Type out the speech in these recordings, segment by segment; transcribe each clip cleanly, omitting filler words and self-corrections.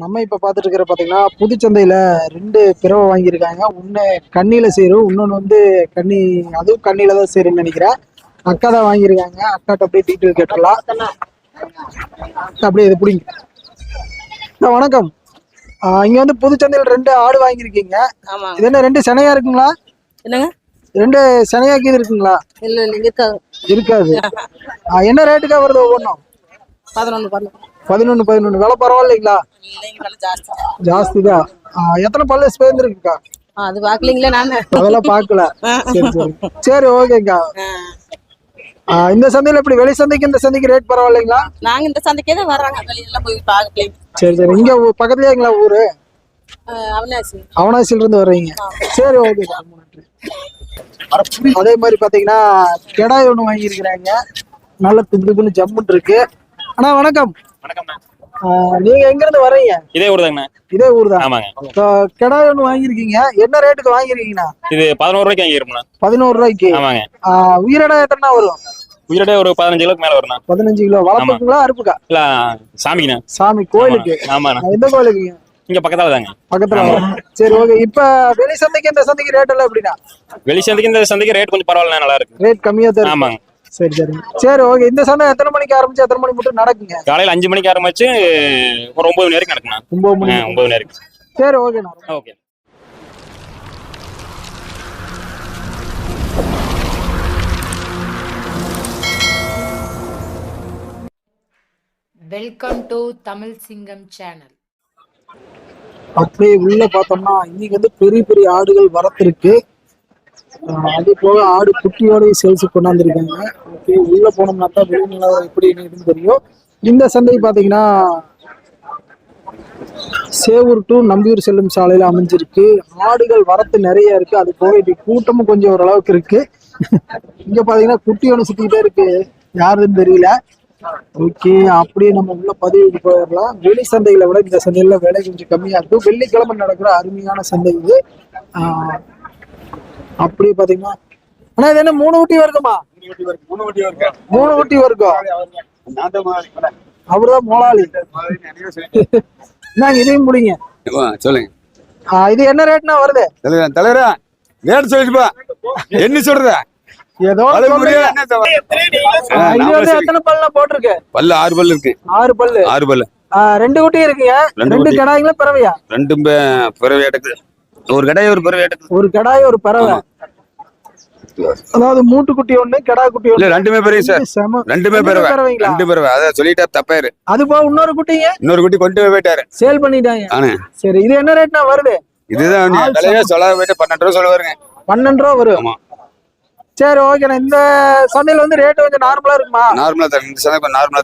நம்ம இப்ப பாத்துட்டு இருக்கிற பாத்தீங்கன்னா புதுச்சந்தையில ரெண்டு பிறவை வாங்கியிருக்காங்க. ஒண்ணு கண்ணியில சேரும், இன்னொன்னு வந்து கண்ணி, அதுவும் கண்ணியில தான் சேரும்னு நினைக்கிறேன். அக்கா தான் வாங்கியிருக்காங்க. அக்காட்ட அப்படியே டீட்டெயில் கேட்டுடலாம். அப்படியே இது பிடிங்க. வணக்கம். இங்க வந்து புதுச்சந்தையில் ரெண்டு ஆடு வாங்கியிருக்கீங்க. இது என்ன ரெண்டு சனையா இருக்குங்களா? என்னங்க? ரெண்டு சனையாக்கி இருக்குங்களா? இல்ல இல்ல இருக்காது. இருக்காது. என்ன ரேட்டுக்கா வருது ஒவ்வொன்றும்? 11 விலை பரவாயில்லைங்களா? ஜாஸ்தி தான். எத்தனை பல்லு சேர்ந்துருக்குக்கா? அது பாக்கலீங்களா? நானு அதெல்லாம் பாக்கல. சரி சரி சரி, ஓகேக்கா. இந்த சந்தையில எப்படி வெளி சந்தைக்கு இந்த சந்தைக்கு ரேட் பரவாயில்லைங்களா? நாங்க இந்த சந்தைக்கே தான் வர்றாங்க, வெளியெல்லாம் போய் பாக்கல. சரி சரி, இங்க பக்கத்துலயேங்களா ஊரு? அவனாசி. அவனாசில இருந்து வர்றீங்க. சரி, ஓகேக்கா, நன்றி. அதே மாதிரி பாத்தீங்கன்னா கெடாய் ஒண்ணு வாங்கியிருக்கிறாங்க. நல்ல திண்டு ஜம்முன் இருக்கு. அண்ணா வணக்கம். நீங்க எங்க இருந்து வர்றீங்க? இதே ஊர் தாங்கண்ணா. இதே ஊர் தான். ஆமாங்க. கெடாய் ஒண்ணு வாங்கியிருக்கீங்க. என்ன ரேட்டுக்கு வாங்கிருக்கீங்கண்ணா? இது 11 ரூபாய்க்கு வாங்கிருப்போம். 11 ரூபாய்க்கு. ஆமாங்க. உயிரிடை எத்தனை வரும்? உயிரிடை ஒரு 15 கிலோக்கு மேல வரும். 15 கிலோ. வளர்ப்புங்களா அறுப்புக்கா? இல்ல சாமிக்குண்ணா. சாமி கோயிலுக்கு. ஆமாண்ணா. எந்த கோயிலுக்கு? இங்க பக்கத்துல தாங்க. பக்கத்துல. சரி, ஓகே. இப்ப வெளி சந்தைக்கு இந்த சந்தைக்கு ரேட் எல்லாம் எப்படின்னா? வெளி சந்தைக்கு இந்த சந்தைக்கு ரேட் கொஞ்சம் பரவாயில்ல, நல்லா இருக்கு. ரேட் கம்மியா தான். ஆமாங்க. சரி சரி சரி, ஓகே. இந்த சந்தை எத்தனை மணிக்கு ஆரம்பிச்சு எத்தனை மணி மட்டும் நடக்குங்க? காலையில 5 மணிக்கு ஆரம்பிச்சு ஒரு 9 மணி வரைக்கும் நடக்குண்ணா. 9 மணி. 9 மணி வரைக்கும். சரி, ஓகேண்ணா. ஓகே. வெல்கம் டு தமிழ் சிங்கம் சேனல். அப்படியே உள்ள பார்த்தோம்னா இன்னைக்கு வந்து பெரிய பெரிய ஆடுகள் வரத்திருக்கு. அது போக ஆடு குட்டியோட சேல்ஸ் கொண்டாந்துருக்காங்க. ஓகே, உள்ள போனோம்னா தான் வெளி நிலவரம் எப்படி இருக்குன்னு தெரியும். இந்த சந்தை பாத்தீங்கன்னா சேவூர் டு நம்பியூர் செல்லும் சாலையில அமைஞ்சிருக்கு. ஆடுகள் வரத்து நிறைய இருக்கு. அது போக இப்படி கூட்டமும் கொஞ்சம் ஓரளவுக்கு இருக்கு. இங்க பாத்தீங்கன்னா குட்டியோட சுத்திக்கிட்டே இருக்கு, யாருன்னு தெரியல. ஓகே, அப்படியே நம்ம உள்ள பதிவுக்கு போயிடலாம். வெளி சந்தைகளை விட இந்த சந்தையில விலை கொஞ்சம் கம்மியா இருக்கும். வெள்ளிக்கிழமை நடக்கிற அருமையான சந்தை இது. அப்படியே பாத்தீங்கன்னா ஆனா இது என்ன 3 ஊட்டி வருதுமா? 3 ஊட்டி வருக்கும். அவருதான் மோலாளி. நாங்க இதையும் முடிங்க. சொல்லுங்க. இது என்ன ரேட்னா வருது? தலைவரா ரேட் சொல்லிட்டுப்பா, என்ன சொல்றத ஏதோ இது வந்து எத்தனை பல்லாம் போட்டிருக்கு? பல்லு 6 பல்லு இருக்கு. 6 பல்லு. 2 ஊட்டி இருக்குங்க. 2 கடாய்ங்களா பறவையா? 2 பறவை எடுக்குது. ஒரு கடாய் ஒரு பறவை எடுக்குது. ஒரு கடாய் ஒரு பறவை. அதாவது மூட்டு குட்டி ஒண்ணு, கடா குட்டி ஒண்ணு. இல்ல, 2மே பறவை சார். 2மே பறவை. 2 பறவை. அத சொல்லிட்டா தப்பாயிரு. அது போக இன்னொரு குட்டிங்க? இன்னொரு குட்டி கொண்டு போயிட்டாரு, சேல் பண்ணிட்டாங்க. சரி, இது என்ன ரேட்னா வருது? இதுதான் விலையா சொல்ல போயிட்டு 12 ரூபா சொல்லுவாருங்க. 12 ரூபா வரும். ஆமா. சரி, ஓகேண்ணா. இந்த சந்தையில வந்து ரேட் கொஞ்சம் நார்மலா இருக்குமா? நார்மலா தான். இந்த சந்தை நார்மலா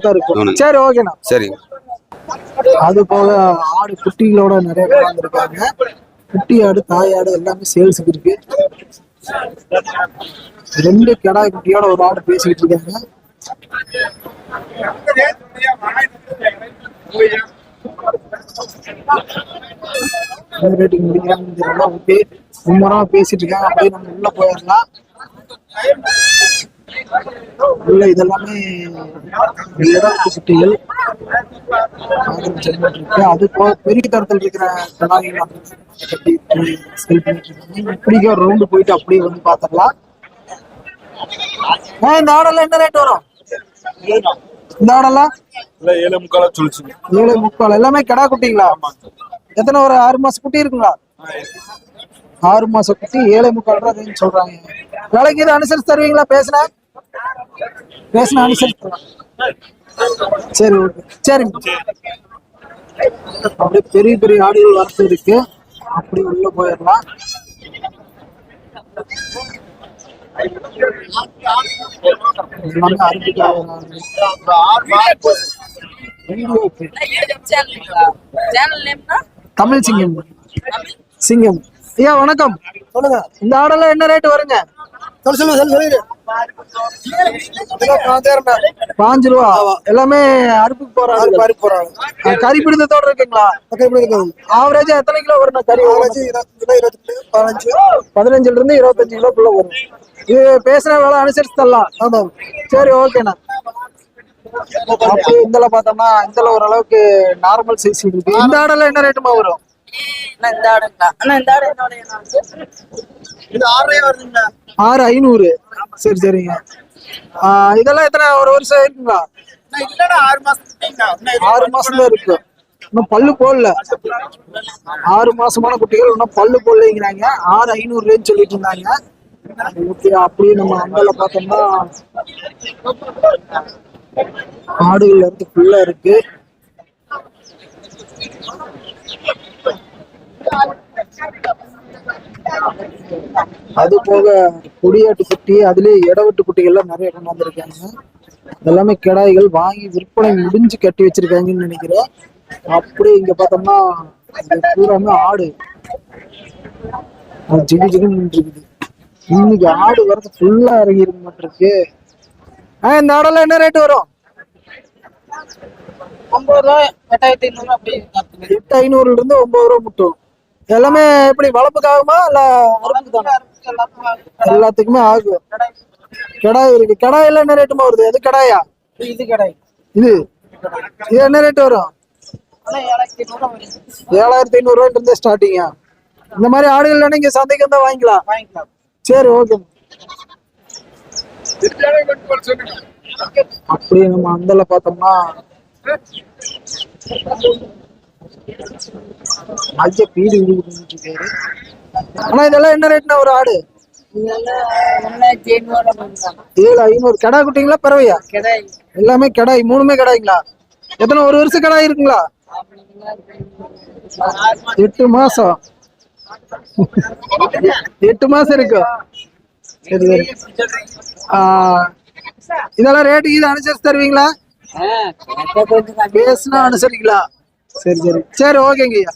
தான் இருக்கும். சரி, ஓகேண்ணா. சரி. அது போக ஆடு குட்டிகளோட நிறைய வந்திருக்காங்க. குட்டி ஆடு, தாய் ஆடு எல்லாமே சேல்ஸுக்கு இருக்கு. 2 கடாய் குட்டியோட ஒரு ஆடு பேசிக்கிட்டு இருக்காங்க. ரேட்டிங் முடிக்கிறாங்க. ஓகே, ரொம்ப நேரம் பேசிட்டு இருக்காங்க. அப்படியே நம்ம உள்ள போயிடலாம். உள்ள இதெல்லாமே குட்டிகள் இருக்கு. அது போக பெரிய தரத்தில் இருக்கிற கடாய்கள் கட்டி சேல் பண்ணிட்டு இருக்காங்க. இப்படிக்கே ஒரு ரவுண்டு போயிட்டு அப்படியே வந்து பாத்திரலாம். இந்த ஆடெல்லாம் என்ன ரேட் வரும்? இந்த ஆடெல்லாம் 7.25 சொல்லுச்சு. 7.25 எல்லாமே கடா குட்டிங்களா? எத்தனை, ஒரு 6 மாசம் குட்டி இருக்குங்களா? 6 மாசம் குட்டி 7.25 ரூபாய் சொல்றாங்க. விலைக்கு இது அனுசரிச்சு தருவீங்களா? பேசினா அனுசரிச்சு. சரி, ஓகே. சரிங்க. அப்படியே பெரிய பெரிய ஆடுகள் வரத்து இருக்கு. அப்படி உள்ள போயிடலாம். தமிழ் சிங்கம். சிங்கம் ஐயா வணக்கம். சொல்லுங்க. இந்த ஆடெல்லாம் என்ன ரேட் வருங்க? சொல்லுங்க. 5 ரூபா. எல்லாமே அறுப்புக்கு போறாங்க. கறி பிடித்தத்தோட இருக்குங்களா? ஆவரேஜா எத்தனை கிலோ வரும் கறி? 15 இருந்து 25 கிலோக்குள்ள வரும். இது பேசுற வேலை அனுசரிச்சு தரலாம். சரி, ஓகேண்ணா. அப்படியே இந்தல பார்த்தோம்னா இந்தல ஓரளவுக்கு நார்மல் சைஸ் இருக்கு. இந்த ஆடெல்லாம் என்ன ரேட்டுமா வரும்? இந்த ஆடுங்களா அண்ணா இந்த ஆடு என்னோட இது 6 வருதுங்களா? 6,500. சரி சரிங்க. இதெல்லாம் எத்தனை ஒரு வருஷம் இருக்குங்களா? இல்லடா 6 மாசம் 6 மாசம் தான் இருக்கு. இன்னும் பல்லு போடல. 6 மாசமான குட்டிகள் இன்னும் பல்லு போடலைங்கிறாங்க. 6,500 சொல்லிட்டு இருந்தாங்க. ஓகே, அப்படியே நம்ம அங்கல பார்த்தோம்னா ஆடுகள் இருந்து ஃபுல்லா இருக்கு. அது போக கொடியாட்டு குட்டி, அதுலயே இடவெட்டு குட்டிகள்லாம் நிறைய கொண்டு வந்திருக்காங்க. எல்லாமே கிடாய்கள் வாங்கி விற்பனை முடிஞ்சு கட்டி வச்சிருக்காங்கன்னு நினைக்கிறேன். அப்படியே இங்க பார்த்தோம்னா பூராமே ஆடு ஜிகு ஜிகுன்னு இருக்குது. இன்னைக்கு ஆடு வரது ஃபுல்லா இறங்கி இருக்க மாட்டிருக்கு. இந்த ஆடெல்லாம் என்ன ரேட் வரும்? 9 ரூபாய் 8,500 அப்படி 8,500 இருந்து 9 ரூபா மட்டும். எல்லாமே எப்படி வளர்ப்புக்காகுமா இல்ல அறுப்புக்கு தானே? எல்லாத்துக்குமே ஆகும். கிடாய் இருக்கு. கிடாய் எல்லாம் என்ன ரேட்டுமா வருது? அது கிடாயா? இது கடை இது இது என்ன ரேட் வரும்? 7,500 ரூபாய்ட்டு இருந்தே ஸ்டார்டிங்கா? இந்த மாதிரி ஆடுகள் நீங்க சந்தைக்கு வந்தா வாங்கிக்கலாம். சரி, ஓகே. அப்படியே நம்ம அந்தல பார்த்தோம்னா ஐயா பீடி இருக்காரு. ஆனா இதெல்லாம் என்ன ரேட்னா ஒரு ஆடு? 7,500. கடா குட்டிங்களா பறவையா? எல்லாமே கடாய். 3மே கடாய்ங்களா? எத்தனை ஒரு வருஷம் கடாய் இருக்குங்களா? 8 மாசம். 8 மாசம் இருக்கு. சரி சரி. இதெல்லாம் ரேட்டு இது அனுசரிச்சு தருவீங்களா? பேசுனா அனுசரிக்கலாம். சரி சரி சரி, ஓகேங்க ஐயா.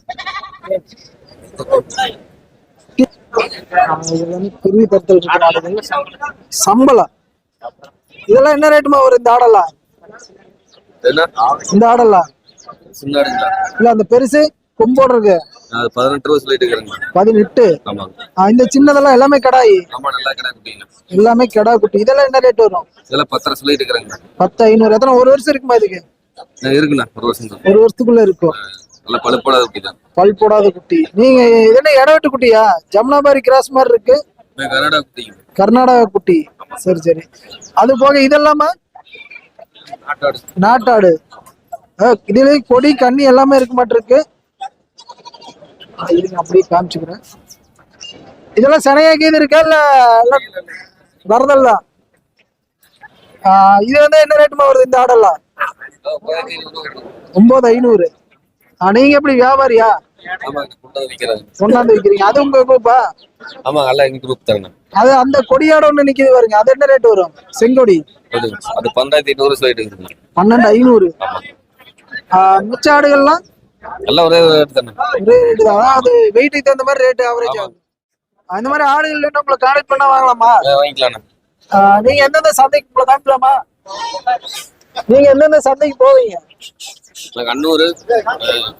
பெரிய தரத்தில் இருக்கு சம்பளம். இதெல்லாம் என்ன ரேட்டுமா வரும் இந்த ஆடெல்லாம்? இந்த ஆடெல்லாம் இல்ல அந்த பெருசு கொம்போடு இருக்கு 18 ரூபா சொல்லிட்டு இருக்காங்க. 18. இந்த சின்னதெல்லாம் எல்லாமே கடாய். எல்லாமே கடா குட்டி. இதெல்லாம் என்ன ரேட் வரும்? இதெல்லாம் 10 சொல்லிட்டு இருக்காங்க. 10,500. எத்தனை ஒரு வருஷம் இருக்குமா இதுக்கு? இருக்குண்ணா, ஒரு வருஷம் தான். ஒரு வருஷத்துக்குள்ள இருக்கும். நல்லா பழுப்படாத குட்டி தான். பல் போடாத குட்டி. நீங்க இதென்ன இடவெட்டு குட்டியா? ஜமுனாபாரி கிராஸ் மாதிரி இருக்கு. கர்நாடகா குட்டி. கர்நாடகா குட்டி. சரி சரி. அது போக இதெல்லாமா நாட்டாடு. இதுல கொடி கண்ணி எல்லாமே இருக்க மாட்டிருக்கு. அப்படியே காமிச்சுக்கிறேன். இதெல்லாம் சனையாக்கி இது இருக்கா இல்ல வரதல்ல? இது வந்து என்ன ரேட்டுமா வருது இந்த ஆடெல்லாம்? 9,500. நீங்க எப்படி வியாபாரியா? கொண்டாந்து விக்கிறீங்க. அது உங்க குரூப்பா? ஆமா, நல்லா எங்க குரூப் தாங்க. அது அந்த கொடியாட ஒண்ணு நிக்குது பாருங்க, அது என்ன ரேட் வரும்? செங்கொடி அது 12,800 சொல்லிட்டு இருக்கு. 12,500. மிச்ச ஆடுகள்லாம் எல்லாம் ஒரே ரேட் தானே. ஒரே ரேட் தான். அது வெயிட்டுக்கு தகுந்த மாதிரி ரேட் ஆவரேஜ் ஆகும். அந்த மாதிரி ஆடுகள் உங்களை கான்டாக்ட் பண்ணா வாங்கலாமா? வாங்கிக்கலாம். நீங்க எந்தெந்த சந்தைக்கு உங்களை காமிக்கலாமா? நீங்க எந்தெந்த சந்தைக்கு போவீங்க? கண்ணூர்,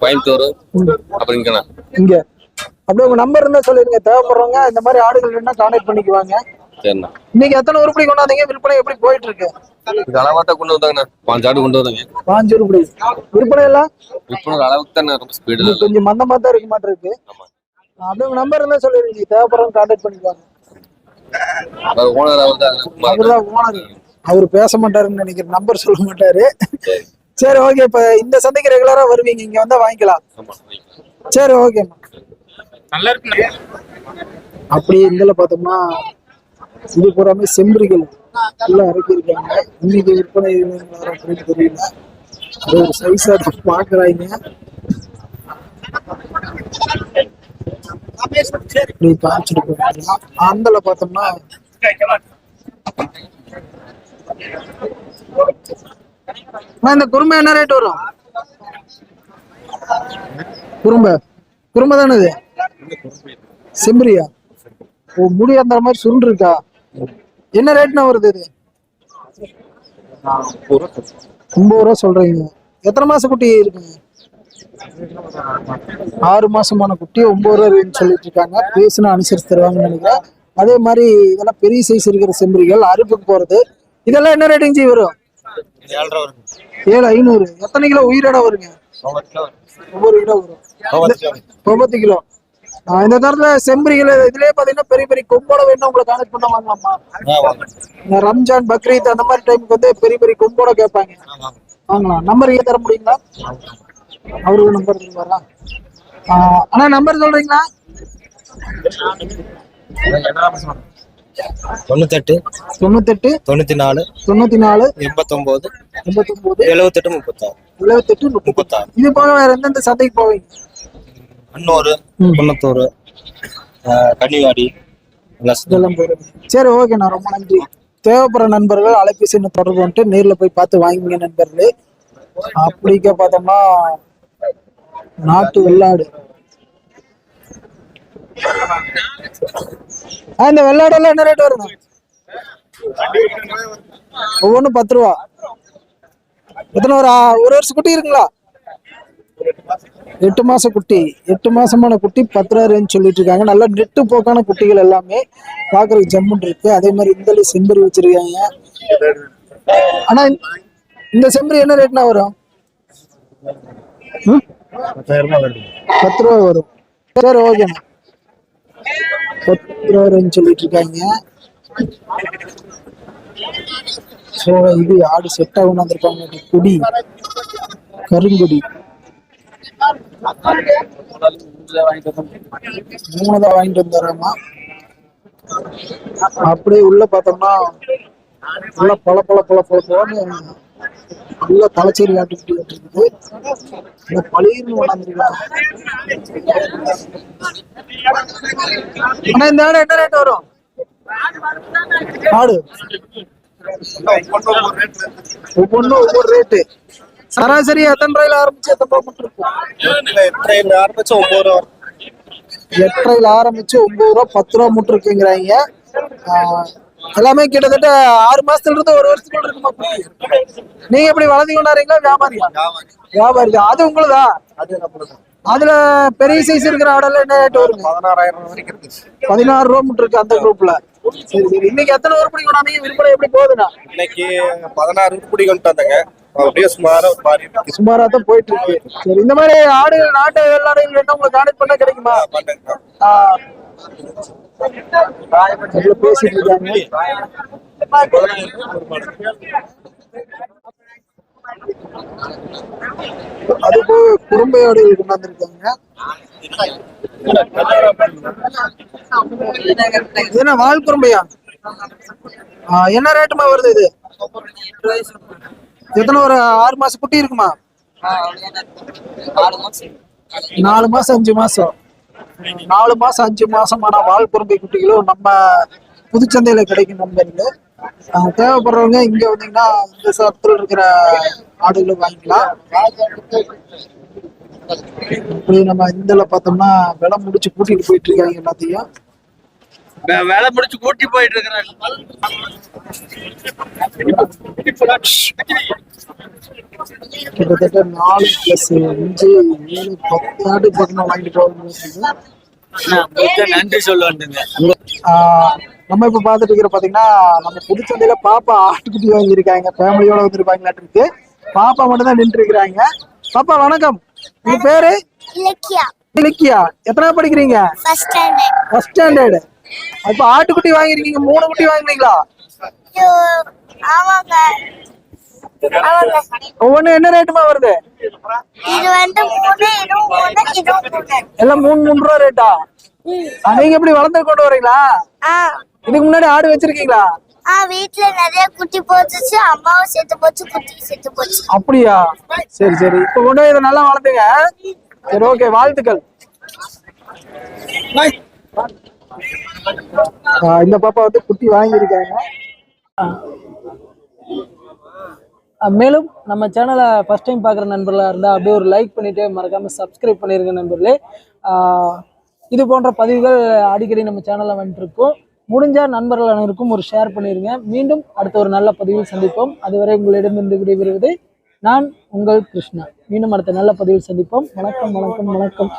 கோயம்புத்தூர், அப்புறம் இங்க. அப்படியே உங்க நம்பர் இருந்தா சொல்லிருங்க. தேவைப்படுறவங்க இந்த மாதிரி ஆடுகள் இருந்தா கான்டாக்ட் பண்ணிக்குவாங்க. சரிண்ணா. இன்னைக்கு எத்தனை உருப்படி கொண்டாந்தீங்க? விற்பனை எப்படி போயிட்டு இருக்கு? அளவாத்தான் கொண்டு வந்தாங்கண்ணா. 5 ஆடு கொண்டு வந்தாங்க. 5 உருப்படி. விற்பனை எல்லாம் விற்பனை அளவுக்கு தானே, ரொம்ப ஸ்பீடு கொஞ்சம் மந்தமா தான் இருக்க மாட்டிருக்கு. அப்படியே உங்க நம்பர் இருந்தா சொல்லிருங்க. தேவைப்படுறவங்க கான்டாக்ட் பண்ணிக்குவாங்க. ஓனர் அவர்தான் ஓனர். அவரு பேச மாட்டாருன்னு நினைக்கிறேன். நம்பர் சொல்ல மாட்டாரு. சரி, ஓகே. இப்ப இந்த சந்தைக்கு ரெகுலரா வருவீங்க, இங்க வந்தா வாங்கிக்கலாம். சரி, ஓகேம்மா. நல்லா இருக்கு. அப்படியே இதுல பார்த்தோம்னா இது பூராமே செம்பரிகள் எல்லாம் இறக்கி இருக்காங்க. இன்னைக்கு விற்பனை அப்படின்னு தெரியல. அது ஒரு சைஸா பாக்குறாங்க. இப்படி காமிச்சிட்டு போயிருக்கீங்க. அந்தல பார்த்தோம்னா இந்த குறும்பை என்ன ரேட் வரும்? குறும்பை தானே இது? செம்பரியா? ஓ, முடி அந்த மாதிரி சுருண்டு இருக்கா? என்ன ரேட்னா வருது இது? 9 ரூபா சொல்றீங்க. எத்தனை மாசம் குட்டி இருக்குங்க? 6 மாசமான குட்டி 9 ரூபாய்ன்னு சொல்லிட்டு இருக்காங்க. பேசுனா அனுசரிச்சு தருவாங்கன்னு நினைக்கிறேன். அதே மாதிரி இதெல்லாம் பெரிய சைஸ் இருக்கிற செம்பரிகள் அறுப்புக்கு போறது. இதெல்லாம் என்ன ரேட்டிங் வரும்? 7,500. எத்தனை கிலோ உயிரோட வருங்க? ஒவ்வொரு கிலோ வரும். 90 கிலோ. இந்த நேரத்துல செம்பரிகள் இதுலயே பாத்தீங்கன்னா பெரிய பெரிய கொம்போட வேணும் உங்களை கான்டெக்ட் பண்ண வாங்கலாமா? இந்த ரம்ஜான் பக்ரீத் அந்த மாதிரி டைமுக்கு வந்து பெரிய பெரிய கொம்போட கேட்பாங்க. வாங்கலாம். நம்பர் தர முடியுங்களா? அவருக்கு நம்பர் வரா. ஆனா நம்பர் சொல்றீங்களா? 98 94 89 89 78 36. இது போக வேற எந்தெந்த சந்தைக்கு போவீங்க? அன்னூர், குன்னத்தூர், கன்னிவாடி இதெல்லாம் போறீங்க. சரி, ஓகே, நான் ரொம்ப நன்றி. தேவைப்படுற நண்பர்கள் அலைபேசி தொடர்பு வந்துட்டு நேர்ல போய் பார்த்து வாங்கிங்க நண்பர்களே. அப்படிக்க பார்த்தோம்னா நாட்டு வெள்ளாடு. இந்த வெள்ளாடு எல்லாம் என்ன ரேட் வருங்க? ஒவ்வொன்றும் 10 ரூபா. எத்தனை ஒரு வருஷம் குட்டி இருக்குங்களா? 8 மாசம் குட்டி. 8 மாசமான குட்டி 10 ரூபா ரேஞ்ச் சொல்லிட்டு இருக்காங்க. நல்லா நெட்டு போக்கான குட்டிகள் எல்லாமே பாக்குறதுக்கு ஜம்முன் இருக்கு. அதே மாதிரி இந்த செம்பரி வச்சிருக்காங்க. ஆனா இந்த செம்பரி என்ன ரேட்னா வரும்? 10 ரூபா வரும். சரி, ஓகேண்ணா. 10 ரூபா ரேஞ்ச் சொல்லிட்டு இருக்காங்க. ஸோ இது ஆடு செட்டாக கொண்டாந்துருக்காங்க. குடி கருங்குடி 3 தான் வாங்கிட்டு வந்துடுறோமா. அப்படியே உள்ள பார்த்தோம்னா நல்லா பல உள்ள தலைச்சேரி ஆட்டுக்குட்டி இருக்குது. இந்த பழிர்னு கொண்டாந்துருக்காங்க. ஆனா இந்த ஆடு என்ன ரேட் வரும்? ஆடு ஒவ்வொன்றும் ஒவ்வொரு ரேட்டு. சராசரி எத்தனை ரூபாயில ஆரம்பிச்சு எத்தனை ரூபா மட்டும் இருக்கும்? 8,500 ஆரம்பிச்சு 9 ரூபா. 8,500 ஆரம்பிச்சு 9 ரூபா 10 ரூபா மட்டும் இருக்குங்கிறாங்க. எல்லாமே கிட்டத்தட்ட 6 மாசத்துல இருந்து 1 வருஷத்துக்குள்ள இருக்குமா? நீங்க எப்படி வளர்ந்து கொண்டாடுறீங்களா? வியாபாரியா? வியாபாரி தான். அது உங்களுதா? அதுல பெரிய சைஸ் இருக்கிற ஆடெல்லாம் என்ன ரேட் வருங்க? 16,000 வரைக்கும் இருக்கு. 16 ரூபா மட்டும் இருக்கு அந்த குரூப்ல. சரி சரி. இன்னைக்கு எத்தனை உருப்படி கொண்டாந்தீங்க? விற்பனை எப்படி போகுதுண்ணா? இன்னைக்கு 16 உருப்படி கொண்டு வந்தாங்க. அப்படியே சுமாரா தான் போயிட்டு இருக்கு. சரி, இந்த மாதிரி ஆடுகள் நாட்டு வெள்ளாடுகள் வேணும் உங்களுக்கு கான்டெக்ட் பண்ணா கிடைக்குமா? பேசிட்டு இருக்காங்க. அது போக குறும்பை ஆடுகள் கொண்டாந்துருக்காங்க. என்ன வால் குறும்பையா? என்ன ரேட்டுமா வருது இது? எத்தனை ஒரு 6 மாசம் குட்டி இருக்குமா? 4 மாசம் 5 மாசம். 4 மாசம் 5 மாசமான வால் குறும்பை குட்டிகளும் நம்ம புதுச்சந்தையில கிடைக்கும் நண்பர்கள். தேவைப்படுறவங்க இங்க வந்தீங்கன்னா இந்த சரத்துல இருக்கிற ஆடுகளை வாங்கிக்கலாம். இப்படி நம்ம இந்த பார்த்தோம்னா விலை முடிச்சு கூட்டிட்டு போயிட்டு இருக்காங்க. எல்லாத்தையும் வேலை முடிச்சு கூட்டி போயிட்டு இருக்கிறாங்க. கிட்டத்தட்ட 4 + 5 7 10 ஆடு பக்கம் வாங்கிட்டு போக. நன்றி சொல்லுவாங்க. நம்ம இப்ப பாத்துட்டு இருக்கிற பாத்தீங்கன்னா நம்ம புதுச்சந்தையில பாப்பா ஆட்டுக்குட்டி வாங்கியிருக்காங்க. ஃபேமிலியோட வந்துருப்பாங்களாட்டு இருக்கு. பாப்பா மட்டும் தான் நின்று இருக்கிறாங்க. பாப்பா வணக்கம். உங்க பேரு? இலக்கியா. இலக்கியா. எத்தனாவது படிக்கிறீங்க? First standard. அப்ப ஆட்டுக்குட்டி வாங்கிருக்கீங்க. 3 குட்டி வாங்கினீங்களா? ஆமாங்க. ஒவ்வொன்னு என்ன ரேட்டுமா வருது? இது வந்து 3 இது எல்லாம் 3 ரூபா ரேட்டா? நீங்க எப்படி வளர்ந்து கொண்டு வரீங்களா? இதுக்கு முன்னாடி ஆடு வச்சிருக்கீங்களா? வீட்டுல நிறைய குட்டி போட்டுச்சு. அம்மாவும் செத்து போச்சு, குட்டியும் செத்து போச்சு. அப்படியா? சரி சரி. இப்ப கொண்டு இதை நல்லா வளர்த்துங்க. சரி, ஓகே, வாழ்த்துக்கள். இந்த பாப்பா வந்து குட்டி வாங்கியிருக்காங்க. மேலும் நம்ம சேனலை ஃபர்ஸ்ட் டைம் பார்க்குற நண்பர்களாக இருந்தால் அப்படியே ஒரு லைக் பண்ணிவிட்டு மறக்காமல் சப்ஸ்கிரைப் பண்ணிடுங்க நண்பர்களே. இது போன்ற பதிவுகள் அடிக்கடி நம்ம சேனலில் வந்துட்டுருக்கோம். முடிஞ்சால் நண்பர்கள் அனைவருக்கும் ஒரு ஷேர் பண்ணிடுங்க. மீண்டும் அடுத்த ஒரு நல்ல பதிவில் சந்திப்போம். அதுவரை உங்களிடமிருந்து விடைபெறுவது நான் உங்கள் கிருஷ்ணா. மீண்டும் அடுத்த நல்ல பதிவில் சந்திப்போம். வணக்கம் வணக்கம் வணக்கம்.